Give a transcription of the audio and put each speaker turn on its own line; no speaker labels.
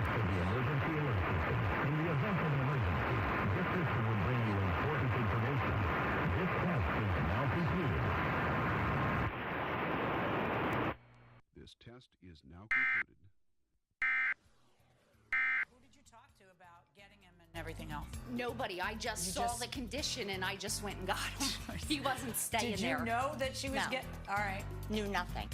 test of the emergency alert system. In the event of an emergency, this system will bring you important information. This test is now concluded.
This test is now concluded.
Who did you talk to about getting him and everything else?
Nobody. I just saw the condition and I just went and got him. He wasn't staying there.
Did you know that she was
No.
All right.
Knew nothing.